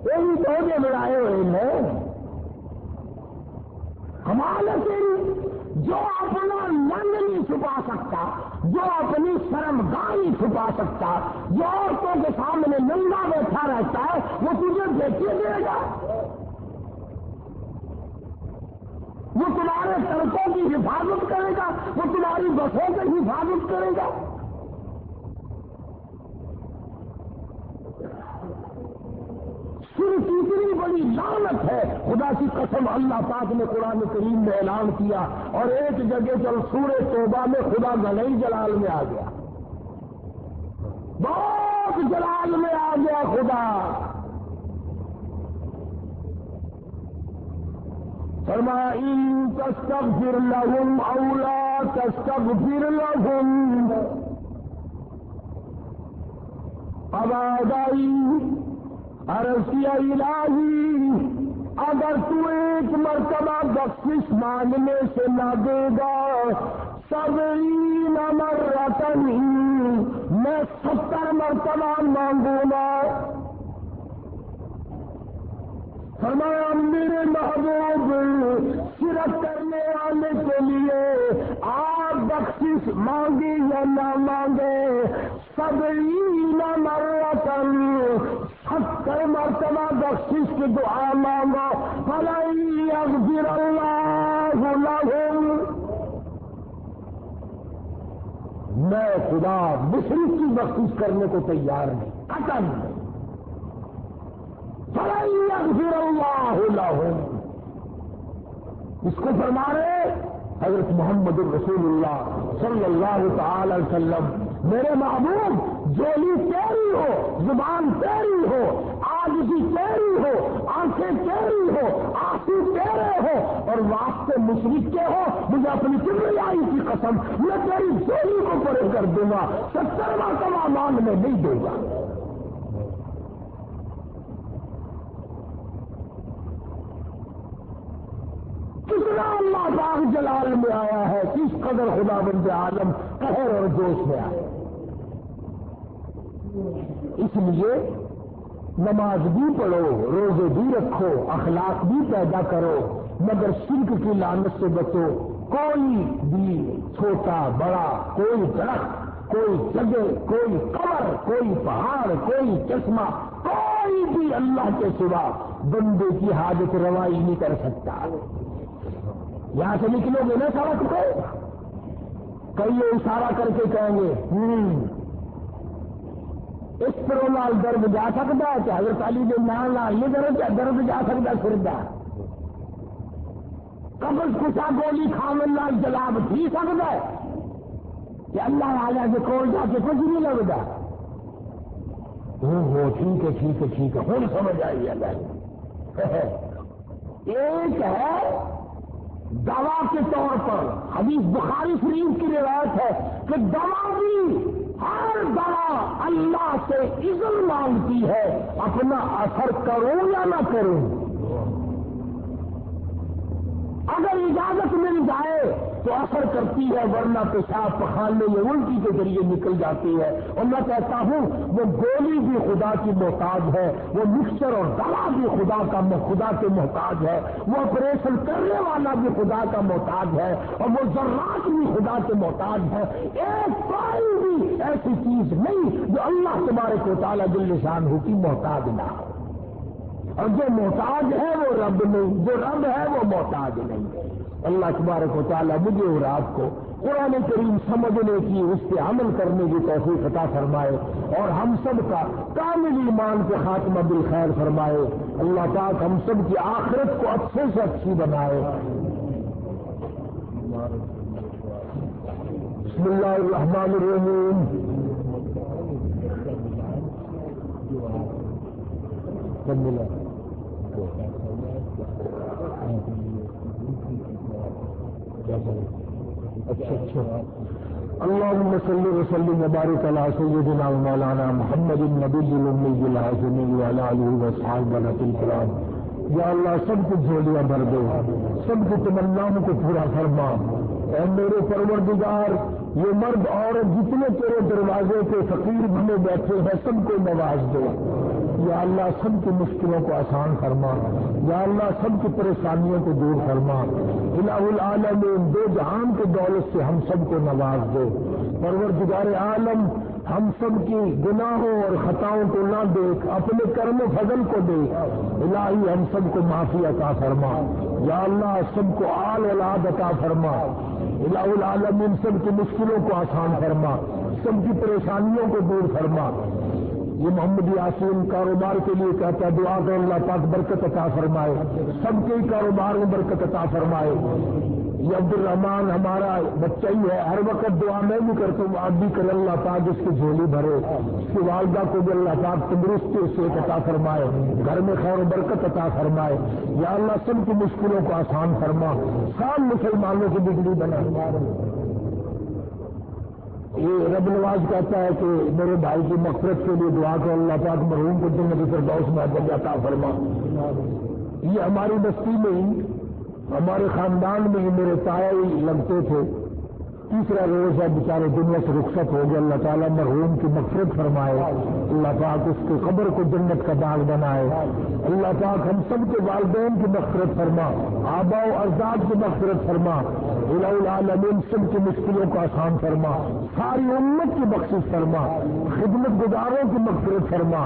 تو یہ بڑھائے ہوئے ہیں۔ ہمارے جو اپنا لنگ نہیں چھپا سکتا، جو اپنی شرمگاہ نہیں چھپا سکتا، جو عورتوں کے سامنے ننگا بیٹھا رہتا ہے، وہ تجھے دیکھے دے گا، وہ تمہارے سڑکوں کی حفاظت کرے گا، وہ تمہاری بسوں کی حفاظت کرے گا۔ صرف اتنی بڑی لعنت ہے، خدا کی قسم اللہ پاک نے قرآن کریم میں اعلان کیا، اور ایک جگہ چل سورہ توبہ میں خدا گنئی جلال میں آ گیا، بہت جلال میں آ گیا خدا۔ فرمایا ان تستغفر لهم او لا تستغفر لهم، آواز آئی عرض کیا الہی اگر تو ایک مرتبہ بخشش مانگنے سے نہ دے گا، 70 مرتن میں 70 مرتبہ مانگوں گا۔ فرمایا میرے محبوب شرک کرنے والے کے لیے آپ بخشش مانگے یا نہ مانگے، 70 مرتن 70 مرتبہ بخشش کی دعا مانگو، فَلَن يَغْفِرَ اللَّهُ لَهُمْ، میں خدا مصری کی مخصوص کرنے کو تیار نہیں، قطعاً نہیں۔ فَلَن يَغْفِرَ اللَّهُ لَهُمْ، اس کو فرما رہے حضرت محمد الرسول اللہ صلی اللہ تعالی علیہ وسلم، میرے محبوب جولی تیری ہو، زبان تیری ہو، عاجزی تیری ہو، آنکھیں تیری ہو، آنسو تیرے ہو، اور واسطے مشرک کے ہو، مجھے اپنی کبریائی کی قسم میں تیری جولی کو پرے کر دوں گا، 70 مرتبہ مان میں نہیں دوں گا۔ کتنا اللہ پاک جلال میں آیا ہے، کس قدر خدا بند عالم قہر اور جوش میں آیا۔ اس لیے نماز بھی پڑھو، روزے بھی رکھو، اخلاق بھی پیدا کرو، مگر شرک کی لعنت سے بچو۔ کوئی بھی چھوٹا بڑا، کوئی درخت، کوئی جگہ، کوئی قبر، کوئی پہاڑ، کوئی چشمہ، کوئی بھی اللہ کے سوا بندے کی حاجت روائی نہیں کر سکتا۔ یہاں سے نکلو گے نا سڑک پہ، کئی اشارہ کر کے کہیں گے اس پرولال درد جا سکتا ہے کہ حضرت علی نے نال یہ درد جا سکتا سردا قبض کشا گولی کھاون لال جلاب تھی سکتا ہے کہ اللہ آیا کے کول جا کے کچھ نہیں لگتا۔ ہو ٹھیک ہے ٹھیک ہے ٹھیک ہے، ہوں سمجھ آئی ہے۔ ایک ہے دوا کے طور پر، حدیث بخاری شریف کی روایت ہے کہ دوا بھی، ہر دوا اللہ سے اذن مانگتی ہے اپنا اثر کروں یا نہ کروں۔ اگر اجازت مل جائے تو اثر کرتی ہے، ورنہ پیشاب پخانے یا الٹی کے ذریعے نکل جاتی ہے۔ اور میں کہتا ہوں وہ گولی بھی خدا کی محتاج ہے، وہ مکسچر اور دوا بھی خدا کے محتاج ہے، وہ آپریشن کرنے والا بھی خدا کا محتاج ہے، اور وہ ذرات بھی خدا کے محتاج ہے۔ ایک کوئی بھی ایسی چیز نہیں جو اللہ تبارک و تعالیٰ جل شانہ کی محتاج نہ ہو، اور جو محتاج ہے وہ رب نہیں، جو رب ہے وہ محتاج نہیں۔ اللہ تبارک و تعالیٰ مجھے اور آپ کو قرآن کریم سمجھنے کی، اس پہ عمل کرنے کی توفیق عطا فرمائے، اور ہم سب کا کامل ایمان کے خاتمہ بالخیر فرمائے۔ اللہ پاک ہم سب کی آخرت کو اچھے سے اچھی بنائے۔ بسم اللہ الرحمن الرحیم۔ اچھا اللهم صل وسلم وبارك على سيدنا ومولانا محمد النبي الأمي الهاشمي وعلى آله وأصحابه الكرام۔ یا اللہ سب کی جھولیاں بھر دے، سب کی تمناؤں کو پورا فرما۔ اے میرے پروردگار، یہ مرد عورت جتنے تیرے دروازے پہ فقیر بنے بیٹھے ہیں سب کو نواز دو۔ یا اللہ سب کی مشکلوں کو آسان فرما، یا اللہ سب کی پریشانیوں کو دور فرما۔ الہ العالمین، دو جہان کے دولت سے ہم سب کو نواز دو۔ پروردگار عالم، ہم سب کی گناہوں اور خطاؤں کو نہ دیکھ، اپنے کرم و فضل کو دیکھ۔ الہی ہم سب کو معافی عطا فرما، یا اللہ سب کو آل اولاد عطا فرما۔ الہ العالمین سب کی مشکلوں کو آسان فرما، سب کی پریشانیوں کو دور فرما۔ یہ محمد یاسین کاروبار کے لیے کہتا ہے دعا کر اللہ پاک برکت عطا فرمائے، سب کے کاروبار میں برکت عطا فرمائے۔ یہ عبد الرحمان ہمارا بچہ ہی ہے، ہر وقت دعا میں بھی کرتا ہوں، آپ بھی کر اللہ پاک اس کی جھولی بھرے، اس کی والدہ کو بھی اللہ پاک تندرستی سے عطا فرمائے، گھر میں خیر و برکت عطا فرمائے۔ یا اللہ سب کی مشکلوں کو آسان فرما، سب مسلمانوں کی بگڑی بنا۔ یہ رب نواز کہتا ہے کہ میرے بھائی کی مغفرت کے لیے دعا کرو، اللہ پاک مرحوم کو جنت الفردوس میں عطا فرما۔ یہ ہماری بستی میں ہی، ہمارے خاندان میں ہی میرے تایا ہی لگتے تھے، تیسرا روز ہے بیچارے دنیا سے رخصت ہو گئے۔ اللہ تعالیٰ مرحوم کی مغفرت فرمائے، اللہ پاک اس کے قبر کو جنت کا باغ بنائے۔ اللہ پاک ہم سب کے والدین کی مغفرت فرما، آباء و اجداد کی مغفرت فرما۔ الہ العالمین سب کی مشکلوں کو آسان فرما، ساری امت کی بخشش فرما، خدمت گزاروں کی مغفرت فرما،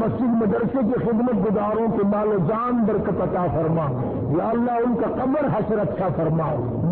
مسجد مدرسے کے خدمت گزاروں کے مال و جان برکت عطا فرما۔ یا اللہ ان کا قبر حشر اچھا فرما،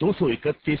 231